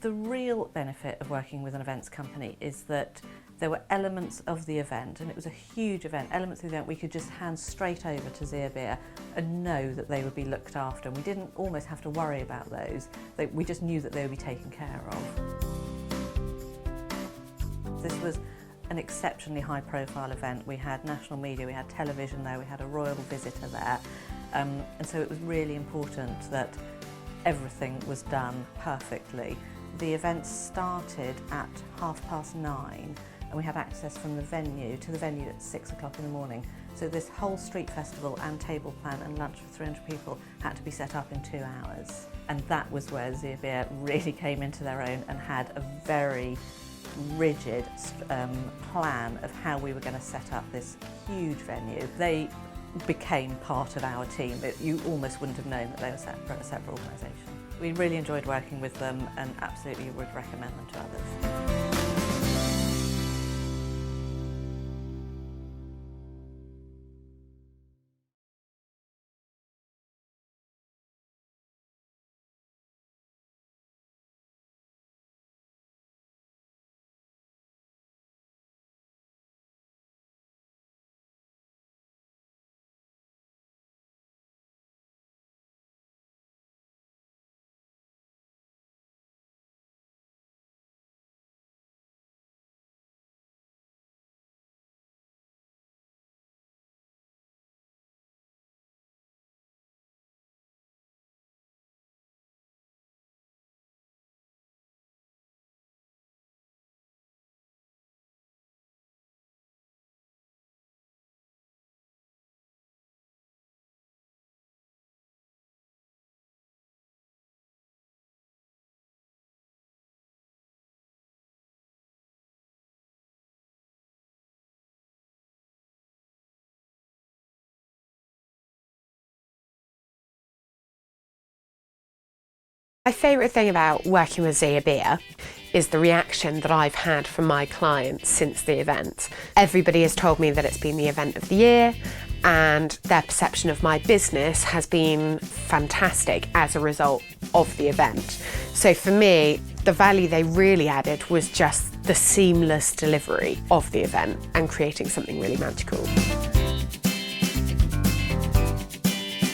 The real benefit of working with an events company is that there were elements of the event, and it was a huge event, elements of the event we could just hand straight over to ZiaBia and know that they would be looked after. And we didn't almost have to worry about those. We just knew that they would be taken care of. This was an exceptionally high-profile event. We had national media, we had television there, we had a royal visitor there. And so it was really important that everything was done perfectly. The event started at 9:30 and we had access from the venue to the venue at 6 o'clock in the morning. So this whole street festival and table plan and lunch for 300 people had to be set up in 2 hours. And that was where ZiaBia really came into their own and had a very rigid plan of how we were going to set up this huge venue. They became part of our team. You almost wouldn't have known that they were a separate organisation. We really enjoyed working with them and absolutely would recommend them to others. My favourite thing about working with ZiaBia is the reaction that I've had from my clients since the event. Everybody has told me that it's been the event of the year, and their perception of my business has been fantastic as a result of the event. So for me, the value they really added was just the seamless delivery of the event and creating something really magical.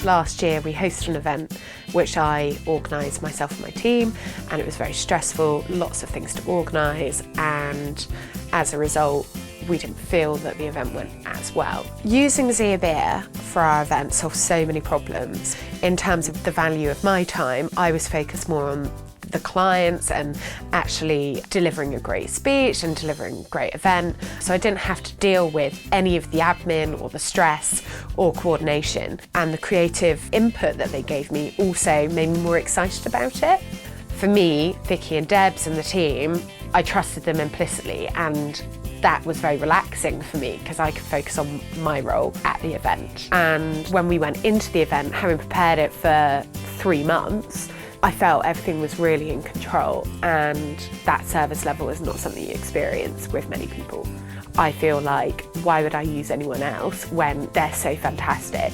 Last year we hosted an event which I organised myself and my team, and it was very stressful, lots of things to organise, and as a result we didn't feel that the event went as well. Using ZiaBia for our event solved so many problems. In terms of the value of my time, I was focused more on the clients and actually delivering a great speech and delivering a great event. So I didn't have to deal with any of the admin or the stress or coordination. And the creative input that they gave me also made me more excited about it. For me, Vicky and Debs and the team, I trusted them implicitly, and that was very relaxing for me because I could focus on my role at the event. And when we went into the event, having prepared it for 3 months, I felt everything was really in control, and that service level is not something you experience with many people. I feel like, why would I use anyone else when they're so fantastic?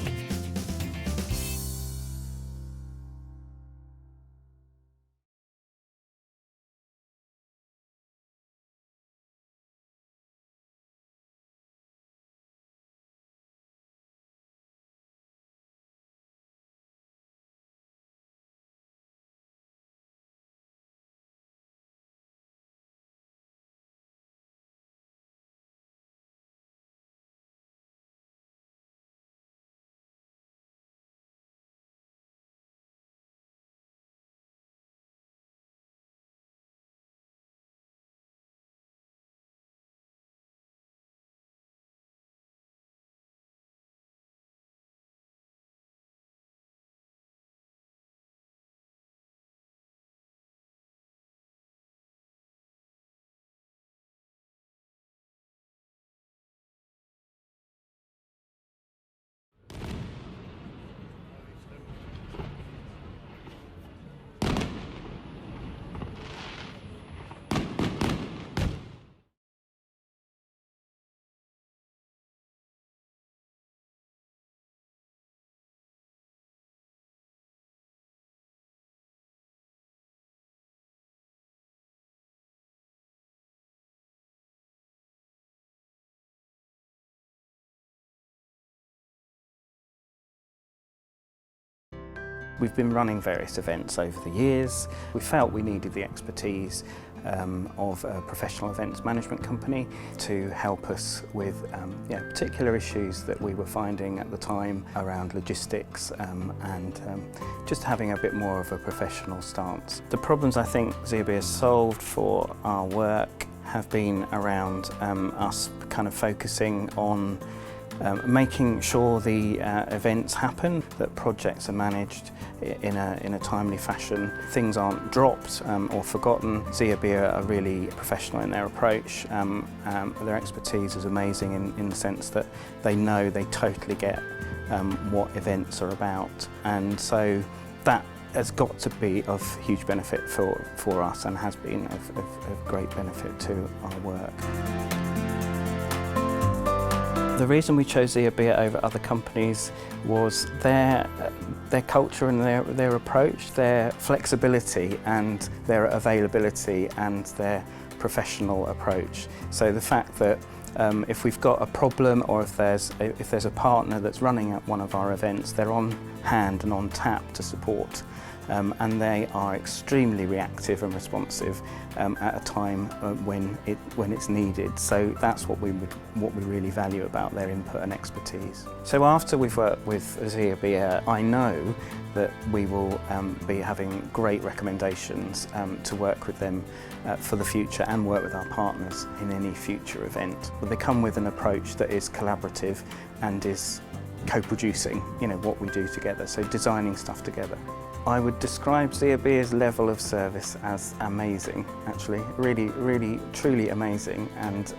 We've been running various events over the years. We felt we needed the expertise of a professional events management company to help us with particular issues that we were finding at the time around logistics and just having a bit more of a professional stance. The problems I think ZiaBia has solved for our work have been around us kind of focusing on making sure the events happen, that projects are managed in a timely fashion, things aren't dropped or forgotten. ZiaBia are really professional in their approach. Their expertise is amazing in the sense that they totally get what events are about, and so that has got to be of huge benefit for us and has been of great benefit to our work. The reason we chose ZiaBia over other companies was their culture and their approach, their flexibility and their availability and their professional approach. So the fact that if we've got a problem or if there's a partner that's running at one of our events, they're on hand and on tap to support. And they are extremely reactive and responsive at a time when it's needed. So that's what we really value about their input and expertise. So after we've worked with ZiaBia, I know that we will be having great recommendations to work with them for the future and work with our partners in any future event. But they come with an approach that is collaborative and is co-producing, what we do together, so designing stuff together. I would describe ZiaBia's level of service as amazing, actually. Really, truly amazing, and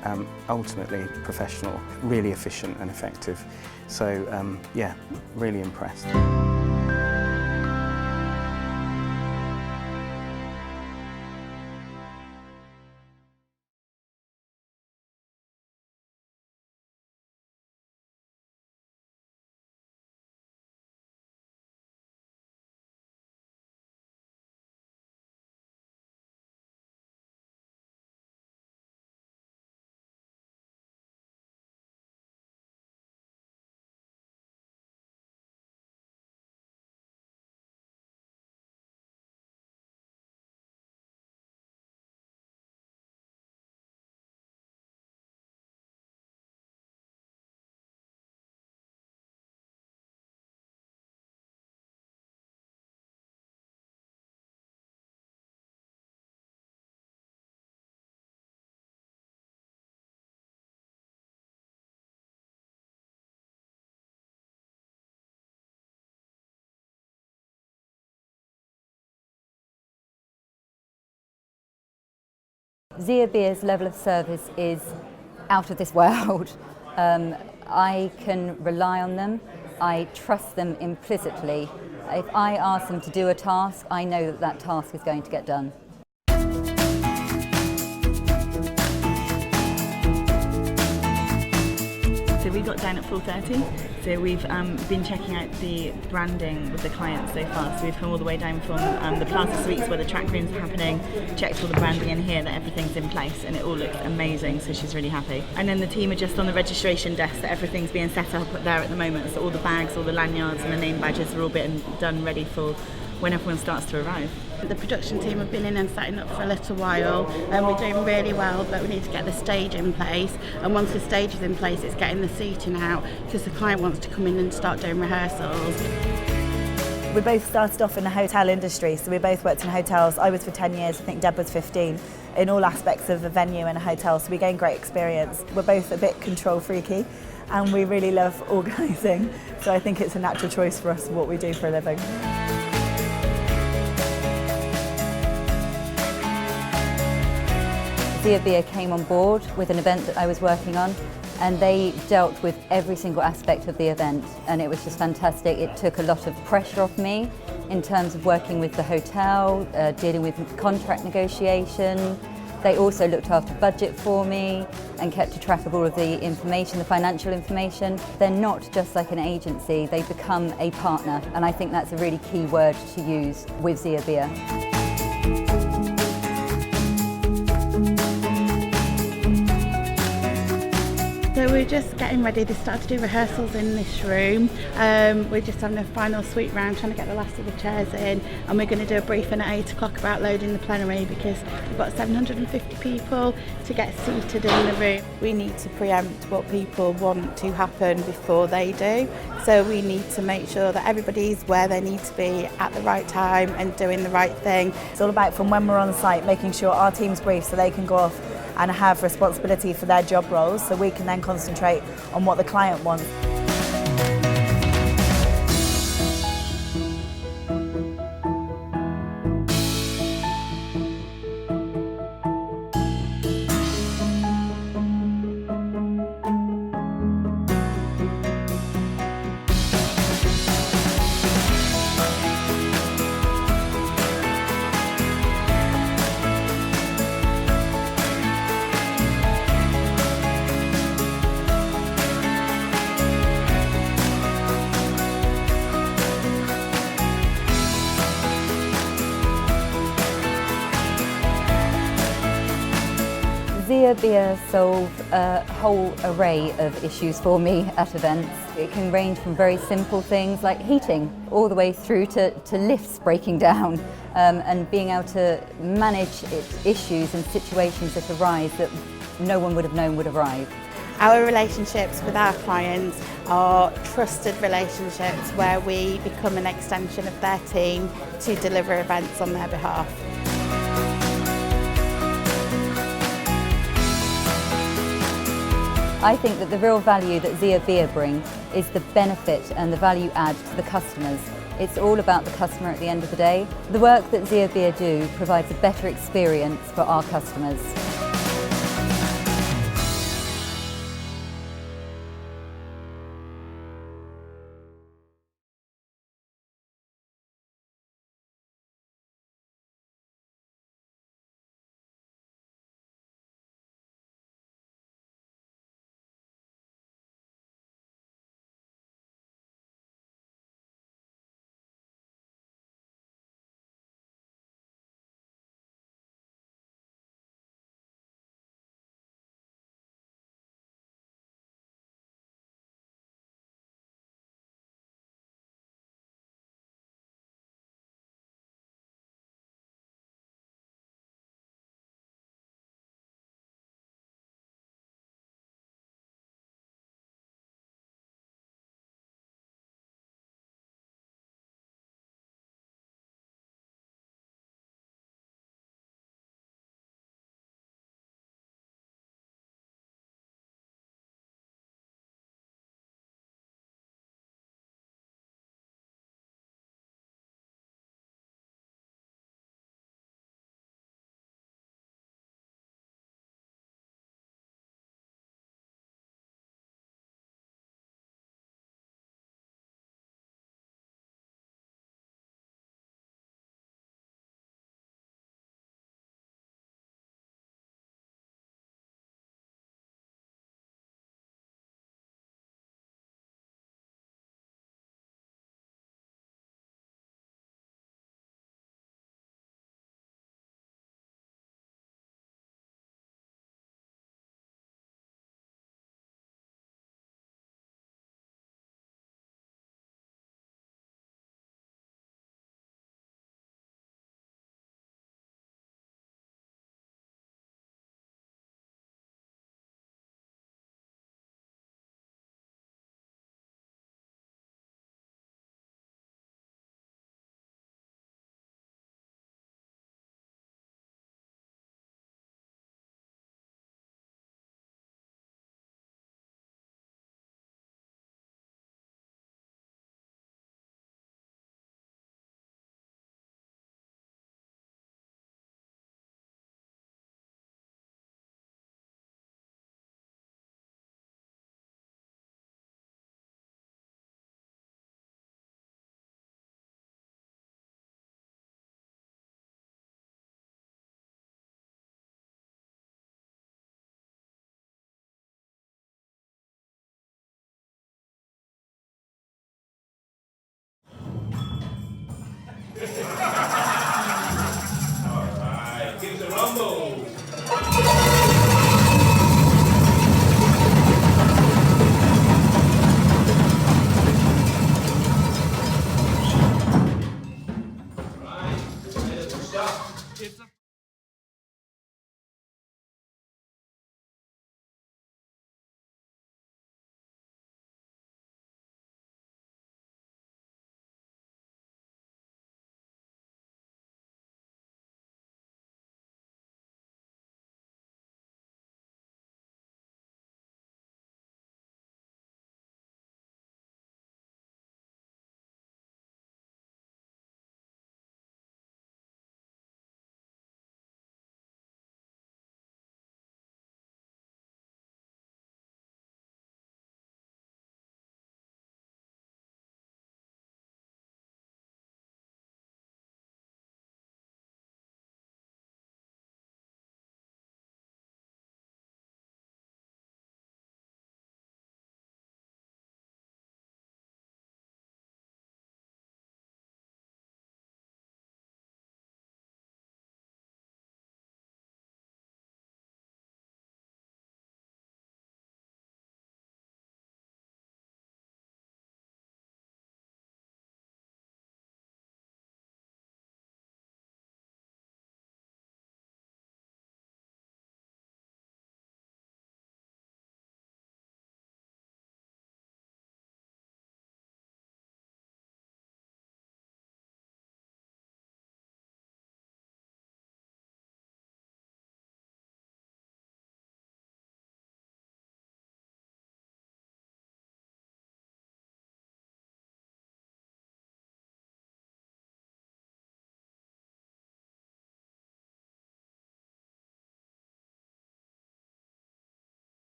ultimately professional, really efficient and effective. So, yeah, really impressed. ZiaBia's level of service is out of this world. I can rely on them, I trust them implicitly. If I ask them to do a task, I know that that task is going to get done. So we got down at 4:30, so we've been checking out the branding with the clients so far. So we've come all the way down from the Plaza Suites where the track rooms are happening, checked all the branding in here, that everything's in place, and it all looks amazing, so she's really happy. And then the team are just on the registration desk, so everything's being set up there at the moment, so all the bags, all the lanyards and the name badges are all being done ready for when everyone starts to arrive. The production team have been in and setting up for a little while, and we're doing really well, but we need to get the stage in place, and once the stage is in place it's getting the seating out because the client wants to come in and start doing rehearsals. We both started off in the hotel industry, so we both worked in hotels. I was for 10 years, I think Deb was 15, in all aspects of a venue and a hotel, so we gained great experience. We're both a bit control freaky and we really love organising, so I think it's a natural choice for us what we do for a living. ZiaBia came on board with an event that I was working on, and they dealt with every single aspect of the event, and it was just fantastic. It took a lot of pressure off me in terms of working with the hotel, dealing with contract negotiation. They also looked after budget for me and kept a track of all of the information, the financial information. They're not just like an agency, they become a partner, and I think that's a really key word to use with ZiaBia. So we're just getting ready. They started to do rehearsals in this room. We're just having a final sweep round, trying to get the last of the chairs in, and we're going to do a briefing at 8 o'clock about loading the plenary because we've got 750 people to get seated in the room. We need to preempt what people want to happen before they do. So we need to make sure that everybody's where they need to be at the right time and doing the right thing. It's all about, from when we're on site, making sure our team's briefed so they can go off and have responsibility for their job roles, so we can then concentrate on what the client wants. ZiaBia solve a whole array of issues for me at events. It can range from very simple things like heating all the way through to lifts breaking down and being able to manage issues and situations that arise that no one would have known would arrive. Our relationships with our clients are trusted relationships where we become an extension of their team to deliver events on their behalf. I think that the real value that ZiaBia bring is the benefit and the value add to the customers. It's all about the customer at the end of the day. The work that ZiaBia do provides a better experience for our customers. Tips of